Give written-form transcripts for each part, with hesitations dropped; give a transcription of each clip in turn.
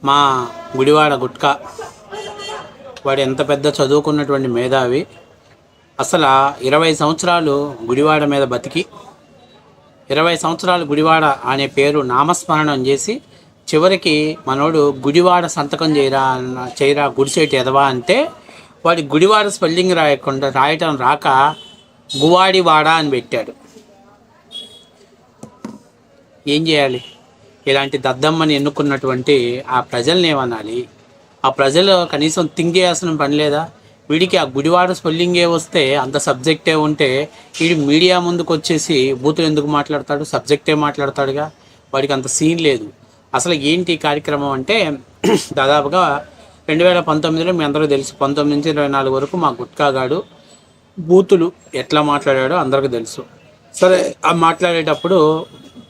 మా గుడివాడ గుట్కా వాడు ఎంత పెద్ద చదువుకున్నటువంటి మేధావి. అసలు 20 సంవత్సరాలు గుడివాడ మీద బతికి 20 సంవత్సరాలు గుడివాడ అనే పేరు నామస్మరణం చేసి చివరికి మనోడు గుడివాడ సంతకం చేయరా గుడిసేటి ఎదవా అంటే వాడి గుడివాడ స్పెల్లింగ్ రాయటం రాక గువాడివాడ అని పెట్టాడు. ఏం చేయాలి? ఇలాంటి దద్దమ్మని ఎన్నుకున్నటువంటి ఆ ప్రజల్ని ఏమనాలి? ఆ ప్రజలు కనీసం థింక్ చేయాల్సిన పని లేదా? వీడికి ఆ గుడివాడ స్పెల్లింగే వస్తే, అంత సబ్జెక్టే ఉంటే వీడి మీడియా ముందుకు వచ్చేసి బూతులు ఎందుకు మాట్లాడతాడు? సబ్జెక్టే మాట్లాడతాడుగా. వాడికి అంత సీన్ లేదు. అసలు ఏంటి కార్యక్రమం అంటే దాదాపుగా 2019లో మీ అందరూ తెలుసు, 19 నుంచి 24 వరకు మా గుట్కాగాడు బూతులు ఎట్లా మాట్లాడాడో అందరికీ తెలుసు. సరే, ఆ మాట్లాడేటప్పుడు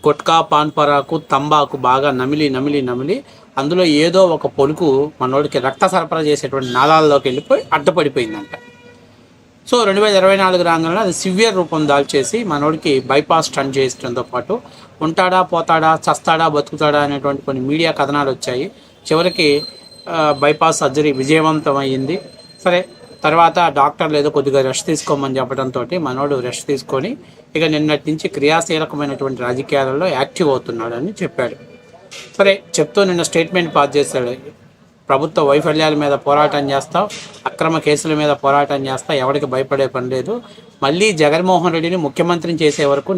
గుట్కా, పాన్ పరాకు, తంబాకు బాగా నమిలి అందులో ఏదో ఒక పొలుకు మనోడికి రక్త సరఫరా చేసేటువంటి నాళాల్లోకి వెళ్ళిపోయి అడ్డపడిపోయిందంట. సో 2024 రాగానే అది సివియర్ రూపం దాల్చేసి మనోడికి బైపాస్ స్టంట్ చేయడంతో పాటు ఉంటాడా పోతాడా, చస్తాడా బతుకుతాడా అనేటువంటి కొన్ని మీడియా కథనాలు వచ్చాయి. చివరికి బైపాస్ సర్జరీ విజయవంతం అయ్యింది. సరే, తర్వాత డాక్టర్లు ఏదో కొద్దిగా రెస్ట్ తీసుకోమని చెప్పడంతో మనోడు రెస్ట్ తీసుకొని ఇక నిన్నటి నుంచి క్రియాశీలకమైనటువంటి రాజకీయాలలో యాక్టివ్ అవుతున్నాడు అని చెప్పాడు. సరే, చెప్తూ నిన్న స్టేట్మెంట్ పాస్ చేశాడు. ప్రభుత్వ వైఫల్యాల మీద పోరాటం చేస్తాం, అక్రమ కేసుల మీద పోరాటం చేస్తా, ఎవరికి భయపడే పని లేదు. మళ్ళీ జగన్మోహన్ రెడ్డిని ముఖ్యమంత్రిని చేసే వరకు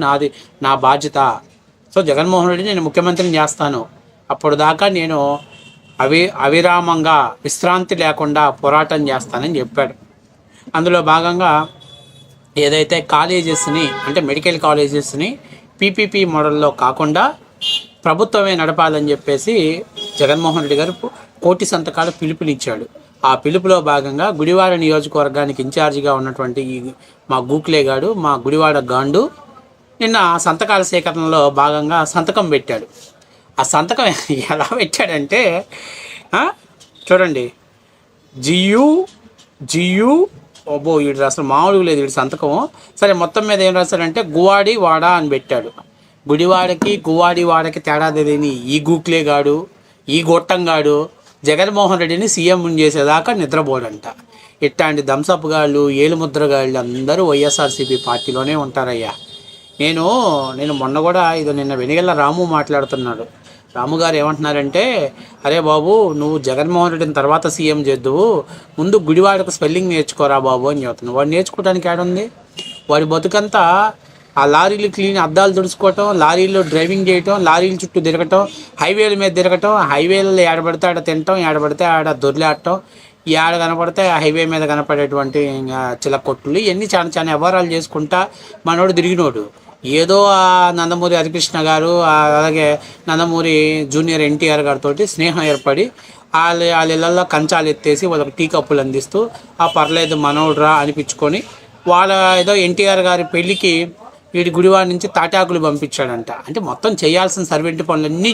నా బాధ్యత. సో జగన్మోహన్ రెడ్డిని నేను ముఖ్యమంత్రిని చేస్తాను, అప్పుడు దాకా నేను అవిరామంగా విశ్రాంతి లేకుండా పోరాటం చేస్తానని చెప్పాడు. అందులో భాగంగా ఏదైతే కాలేజెస్ని, అంటే మెడికల్ కాలేజెస్ని పీపీపీ మోడల్లో కాకుండా ప్రభుత్వమే నడపాలని చెప్పేసి జగన్మోహన్ రెడ్డి గారు 1,000,000 సంతకాలు పిలుపునిచ్చాడు. ఆ పిలుపులో భాగంగా గుడివాడ నియోజకవర్గానికి ఇన్ఛార్జిగా ఉన్నటువంటి మా గూక్లేగాడు, మా గుడివాడ గాండు నిన్న సంతకాల సేకరణలో భాగంగా సంతకం పెట్టాడు. ఆ సంతకం ఎలా పెట్టాడంటే చూడండి, జియు ఓబో, వీడు అసలు మామూలుగా లేదు వీడి సంతకం. సరే, మొత్తం మీద ఏం రాశాడంటే గువాడివాడ అని పెట్టాడు. గుడివాడకి గువాడివాడకి తేడా తెలియని ఈ గూక్లేగాడు, ఈ గొట్టంగాడు జగన్మోహన్ రెడ్డిని సీఎం చేసేదాకా నిద్రపోడంట. ఇట్లాంటి దంసప్ గాళ్ళు, ఏలుముద్రగాళ్ళు అందరూ వైఎస్ఆర్సీపీ పార్టీలోనే ఉంటారయ్యా. నేను మొన్న కూడా నిన్న వెనిగల్ల రాము మాట్లాడుతున్నాడు. రాము గారు ఏమంటున్నారంటే, అరే బాబు, నువ్వు జగన్మోహన్ రెడ్డిని తర్వాత సీఎం చేద్దువు, ముందు గుడివాడకు స్పెల్లింగ్ నేర్చుకోరా బాబు అని చెప్తున్నావు. వాడు నేర్చుకోవడానికి ఏడుంది? వాడి బతుకంతా ఆ లారీలు క్లీన్, అద్దాలు తుడుచుకోవటం, లారీలో డ్రైవింగ్ చేయటం, లారీల చుట్టూ తిరగటం, హైవేల మీద తిరగటం, హైవేలలో ఏడబడితే ఆడ తినటం, ఏడబడితే ఆడ దొర్లాడటం, ఈ ఆడ కనపడితే హైవే మీద కనపడేటువంటి చిలకొట్టులు, ఇవన్నీ చాలా చాలా వ్యవహారాలు చేసుకుంటా మనోడు తిరిగినోడు. ఏదో ఆ నందమూరి హరికృష్ణ గారు, అలాగే నందమూరి జూనియర్ ఎన్టీఆర్ గారితో స్నేహం ఏర్పడి వాళ్ళ ఇళ్ళల్లో కంచాలు ఎత్తేసి వాళ్ళకి టీ కప్పులు అందిస్తూ ఆ పర్లేదు మనోడ్రా అనిపించుకొని వాళ్ళ ఏదో ఎన్టీఆర్ గారి పెళ్ళికి వీడి గుడివాడ నుంచి తాటాకులు పంపించాడంట. అంటే మొత్తం చేయాల్సిన సర్వెంట్ పనులన్నీ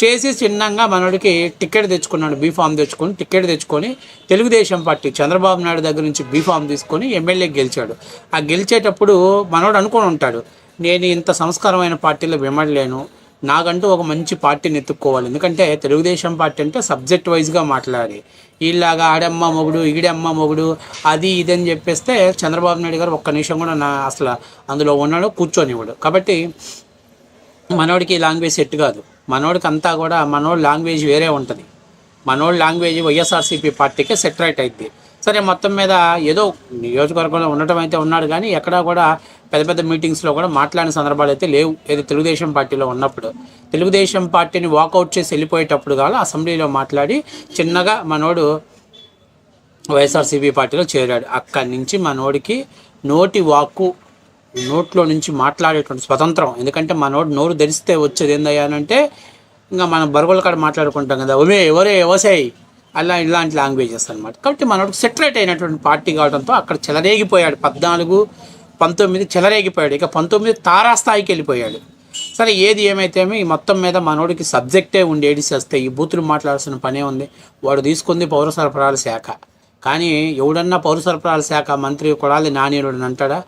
చేసి చిన్నంగా మనోడికి టికెట్ తెచ్చుకున్నాడు. బీఫామ్ టికెట్ తెచ్చుకొని తెలుగుదేశం పార్టీ చంద్రబాబు నాయుడు దగ్గర నుంచి బీఫామ్ తీసుకొని ఎమ్మెల్యేకి గెలిచాడు. ఆ గెలిచేటప్పుడు మనోడు అనుకొని ఉంటాడు, నేను ఇంత సంస్కారమైన పార్టీలో విమడలేను, నాకంటూ ఒక మంచి పార్టీని ఎత్తుక్కోవాలి. ఎందుకంటే తెలుగుదేశం పార్టీ అంటే సబ్జెక్ట్ వైజ్గా మాట్లాడి, ఇలాగా ఆడమ్మ మొగుడు, ఈడమ్మ మొగుడు, అది ఇదని చెప్పేస్తే చంద్రబాబు నాయుడు గారు ఒక్క నిమిషం కూడా అసలు అందులో ఉన్నాడు కూర్చొనివ్వడు. కాబట్టి మనోడికి లాంగ్వేజ్ సెట్ కాదు. మనోడికి అంతా కూడా మనోడి లాంగ్వేజ్ వేరే ఉంటుంది. మనోడి లాంగ్వేజ్ వైఎస్ఆర్సీపీ పార్టీకే సెట్ రైట్ అయింది. సరే, మొత్తం మీద ఏదో నియోజకవర్గంలో ఉండటం అయితే ఉన్నాడు, కానీ ఎక్కడా కూడా పెద్ద మీటింగ్స్లో కూడా మాట్లాడిన సందర్భాలు అయితే లేవు. ఏదో తెలుగుదేశం పార్టీలో ఉన్నప్పుడు, తెలుగుదేశం పార్టీని వాకౌట్ చేసి వెళ్ళిపోయేటప్పుడు కాదు, అసెంబ్లీలో మాట్లాడి చిన్నగా మనోడు వైఎస్ఆర్సీపీ పార్టీలో చేరాడు. అక్కడి నుంచి మనోడికి నోట్లో నుంచి మాట్లాడేటువంటి స్వతంత్రం. ఎందుకంటే మనోడు నోరు ధరిస్తే వచ్చేది ఏందయ్యానంటే, ఇంకా మనం బరుగుల కాడ మాట్లాడుకుంటాం కదా, ఎవరే ఎవసాయి ఇలాంటి లాంగ్వేజెస్ అనమాట. కాబట్టి మనోడికి సెటరేట్ అయినటువంటి పార్టీ కావడంతో అక్కడ చెలరేగిపోయాడు. 14, 19 చెలరేగిపోయాడు. ఇక 19 తారాస్థాయికి వెళ్ళిపోయాడు. సరే, ఏది ఏమైతేమి మొత్తం మీద మనోడికి సబ్జెక్టే ఉండి ఏడిసేస్తే ఈ బూతులు మాట్లాడాల్సిన పనే ఉంది. వాడు తీసుకుంది పౌర సరఫరాల శాఖ, కానీ ఎవడన్నా పౌర సరఫరాల శాఖ మంత్రి కొడాలి నాని అంటాడా?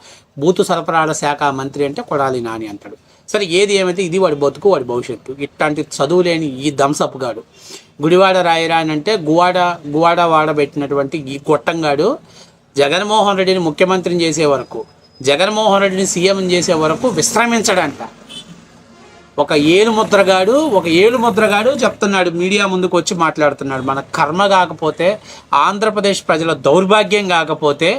బూతు సరఫరాల శాఖ మంత్రి అంటే కొడాలి నాని అంటాడు. సరే, ఏది ఏమైతే ఇది వాడి బతుకు, వాడి భవిష్యత్తు. ఇట్లాంటి చదువు లేని ఈ దంసప్ గాడు గుడివాడ రాయరా అని అంటే గువాడ వాడబెట్టినటువంటి ఈ గొట్టంగాడు జగన్మోహన్ రెడ్డిని ముఖ్యమంత్రిని చేసే వరకు, జగన్మోహన్ రెడ్డిని సీఎం చేసే వరకు విశ్రమించడంట. ఒక ఏలుముద్రగాడు చెప్తున్నాడు, మీడియా ముందుకు వచ్చి మాట్లాడుతున్నాడు. మన కర్మ కాకపోతే, ఆంధ్రప్రదేశ్ ప్రజల దౌర్భాగ్యం కాకపోతే,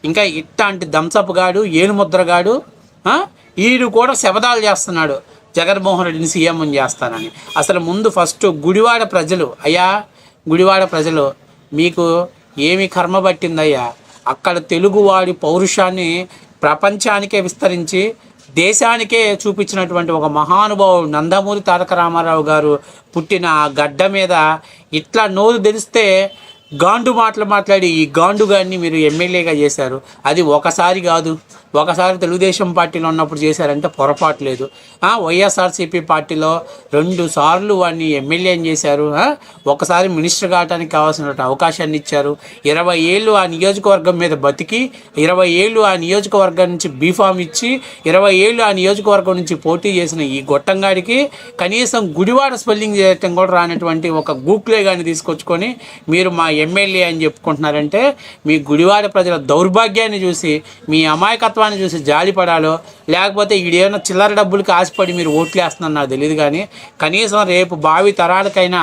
ఇంకా ఇట్లాంటి దంసపుగాడు ఏలుముద్రగాడు ఈడు కూడా శబదాలు చేస్తున్నాడు జగన్మోహన్ రెడ్డిని సీఎం చేస్తానని. అసలు ముందు ఫస్ట్ గుడివాడ ప్రజలు మీకు ఏమి కర్మ పట్టిందయ్యా? అక్కడ తెలుగువాడి పౌరుషాన్ని ప్రపంచానికే విస్తరించి దేశానికే చూపించినటువంటి ఒక మహానుభావుడు నందమూరి తారక రామారావు గారు పుట్టిన గడ్డ మీద ఇట్లా నోరు తెరిస్తే గాండు మాటలు మాట్లాడి ఈ గాండుగాన్ని మీరు ఎమ్మెల్యేగా చేశారు. అది ఒకసారి కాదు, ఒకసారి తెలుగుదేశం పార్టీలో ఉన్నప్పుడు చేశారంటే పొరపాటు లేదు. వైఎస్ఆర్సీపీ పార్టీలో 2 సార్లు వాడిని ఎమ్మెల్యేని చేశారు. ఒకసారి మినిస్టర్ కావడానికి కావాల్సిన అవకాశాన్ని ఇచ్చారు. 20 ఏళ్ళు ఆ నియోజకవర్గం మీద బతికి, 20 ఏళ్ళు ఆ నియోజకవర్గం నుంచి బీఫామ్ ఇచ్చి, 20 ఏళ్ళు ఆ నియోజకవర్గం నుంచి పోటీ చేసిన ఈ గొట్టంగాడికి కనీసం గుడివాడ స్పెల్లింగ్ చేయటం కూడా రానటువంటి ఒక గూక్లే గాని తీసుకొచ్చుకొని మీరు మా ఎమ్మెల్యే అని చెప్పుకుంటున్నారంటే మీ గుడివాడ ప్రజల దౌర్భాగ్యాన్ని చూసి, మీ అమాయకత్వాన్ని చూసి జాలిపడాలో, లేకపోతే ఈడేమైనా చిల్లర డబ్బులకి ఆశపడి మీరు ఓట్లు వేస్తున్నారో నాకు తెలియదు. కానీ కనీసం రేపు భావి తరాలకైనా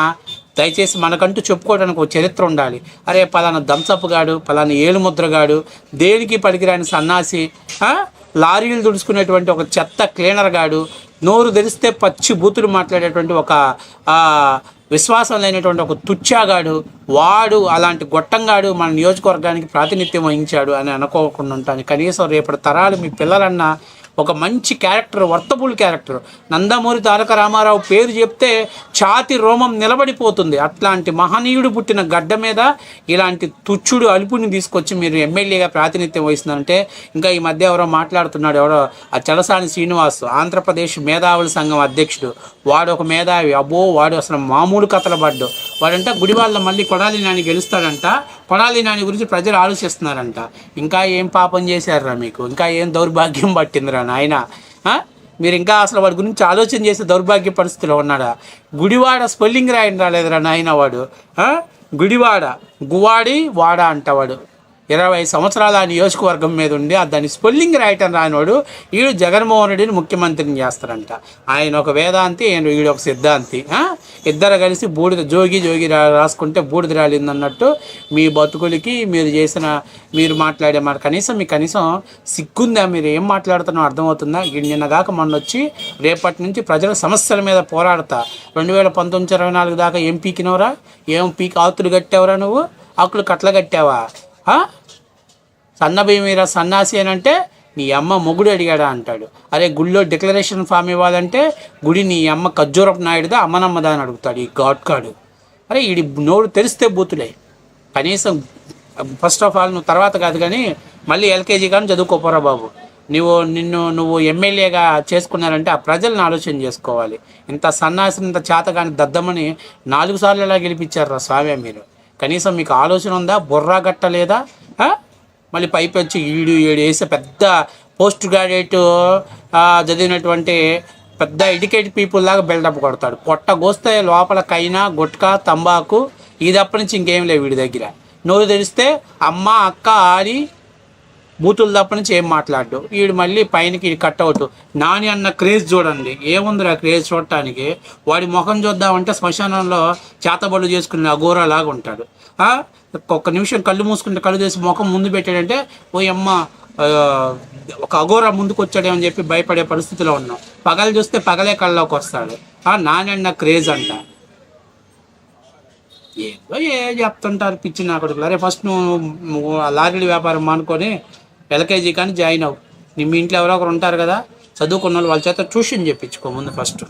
దయచేసి మనకంటూ చెప్పుకోవడానికి ఒక చరిత్ర ఉండాలి. అరే పలానా దంసపుగాడు, పలానా ఏలుముద్రగాడు, దేనికి పనికిరాని సన్నాసి, లారీలు దుడుచుకునేటువంటి ఒక చెత్త క్లీనర్ గాడు, నోరు తెరిస్తే పచ్చి బూతులు మాట్లాడేటువంటి ఒక విశ్వాసం లేనటువంటి ఒక తుచ్చాగాడు, వాడు అలాంటి గొట్టంగాడు మన నియోజకవర్గానికి ప్రాతినిధ్యం వహించాడు అని అనుకోకుండా ఉంటాను. కనీసం రేపటి తరాలు మీ పిల్లలన్నా ఒక మంచి character, worthable character, Nandamuri Taraka Ramarao పేరు చెప్తే ఛాతి రోమం నిలబడిపోతుంది. అట్లాంటి మహనీయుడు పుట్టిన గడ్డ మీద ఇలాంటి తుచ్చుడు అలుపుని తీసుకొచ్చి మీరు ఎమ్మెల్యేగా ప్రాతినిధ్యం వహిస్తున్నారంటే, ఇంకా ఈ మధ్య ఎవరో మాట్లాడుతున్నాడు, ఎవరో ఆ చలసాని శ్రీనివాస్, ఆంధ్రప్రదేశ్ మేధావుల సంఘం అధ్యక్షుడు, వాడు ఒక మేధావి. అబ్బో వాడు అసలు మామూలు కథల పడ్డు. వాడంట గుడివాళ్ళ మళ్ళీ కొడాలి నాని గెలుస్తాడంట, కొడాలి నాని గురించి ప్రజలు ఆలోచిస్తున్నారంట. ఇంకా ఏం పాపం చేశారా మీకు? ఇంకా ఏం దౌర్భాగ్యం పట్టిందిరా నాయన? మీరు ఇంకా అసలు వాడి గురించి ఆలోచన చేసే దౌర్భాగ్య పరిస్థితిలో ఉన్నాడా? గుడివాడ స్పెల్లింగ్ రాయని రాలేదురా నాయన వాడు. గువాడి వాడ అంటవాడు 20 సంవత్సరాల ఆ నియోజకవర్గం మీద ఉండి దాన్ని స్పెల్లింగ్ రాయటం రానివాడు వీడు జగన్మోహన్ రెడ్డిని ముఖ్యమంత్రిని చేస్తారంట. ఆయన ఒక వేదాంతి, వీడు ఒక సిద్ధాంతి. ఇద్దరు కలిసి బూడిద జోగి రాసుకుంటే బూడిద రాలిందన్నట్టు మీ బతుకులకి మీరు మాట్లాడే మాట మీకు కనీసం సిగ్గుందా? మీరు ఏం మాట్లాడుతున్నారో అర్థమవుతుందా? నిన్నగాక మొన్న వచ్చి రేపటి నుంచి ప్రజల సమస్యల మీద పోరాడతా 2019-24 దాకా ఏం పీకినవరా? ఏం పీకి ఆకులు కట్టావురా? నువ్వు ఆకులు కట్ల కట్టావా? సన్నభీమీరా సన్నాసి అని అంటే నీ అమ్మ మొగుడు అడిగాడా అంటాడు. అరే గుడిలో డిక్లరేషన్ ఫామ్ ఇవ్వాలంటే గుడి నీ అమ్మ ఖర్జూరపు నాయుడుదా అమ్మనమ్మదా అని అడుగుతాడు ఈ గాడ్కాడు. అరే వీడి నోరు తెరిస్తే బూతులే. కనీసం ఫస్ట్ ఆఫ్ ఆల్ నువ్వు తర్వాత కాదు కానీ మళ్ళీ ఎల్కేజీ కానీ చదువుకోపోరా బాబు. నువ్వు ఎమ్మెల్యేగా చేసుకున్నారంటే ఆ ప్రజలను ఆలోచన చేసుకోవాలి. ఇంత సన్నాసిని, ఇంత చేతగాని దద్దమని 4 సార్లు ఎలా గెలిపించారు స్వామి మీరు? కనీసం మీకు ఆలోచన ఉందా? బుర్రా గట్టలేదా? మళ్ళీ పైపు వచ్చి ఈడు వేసే పెద్ద పోస్ట్ గ్రాడ్యుయేట్ చదివినటువంటి పెద్ద ఎడ్యుకేటెడ్ పీపుల్ లాగా బిల్డప్ కొడతాడు. పొట్ట కోస్తే లోపల కైనా గుట్కా తంబాకు ఇది అప్పటి నుంచి ఇంకేం లేవు వీడి దగ్గర. నోరు తెరిస్తే అమ్మ అక్క ఆడి బూతులు తప్ప నుంచి ఏం మాట్లాడు. వీడు మళ్ళీ పైనకి కట్అవుట్. నాని అన్న క్రేజ్ చూడండి, ఏముందిరా క్రేజ్ చూడటానికి? వాడి ముఖం చూద్దామంటే శ్మశానంలో చేతబడులు చేసుకునే అఘోరాలాగా ఉంటాడు. ఒక్క నిమిషం కళ్ళు మూసుకుంటే కళ్ళు చేసి ముఖం ముందు పెట్టాడంటే ఓ అమ్మ ఒక అఘోరా ముందుకు వచ్చాడేమని చెప్పి భయపడే పరిస్థితిలో ఉన్నాం. పగలు చూస్తే పగలే కళ్ళలోకి వస్తాడు. నాని అన్న క్రేజ్ అంట. ఏదో చెప్తుంటారు పిచ్చి నా కొడుకులు. అరే ఫస్ట్ నువ్వు లారీల వ్యాపారం మానుకొని ఎల్కేజీ కానీ జాయిన్ అవ్వు. మీ ఇంట్లో ఎవరో ఒకరు ఉంటారు కదా చదువుకున్న వాళ్ళు, వాళ్ళ చేత ట్యూషన్ చెప్పించుకో ముందు ఫస్ట్.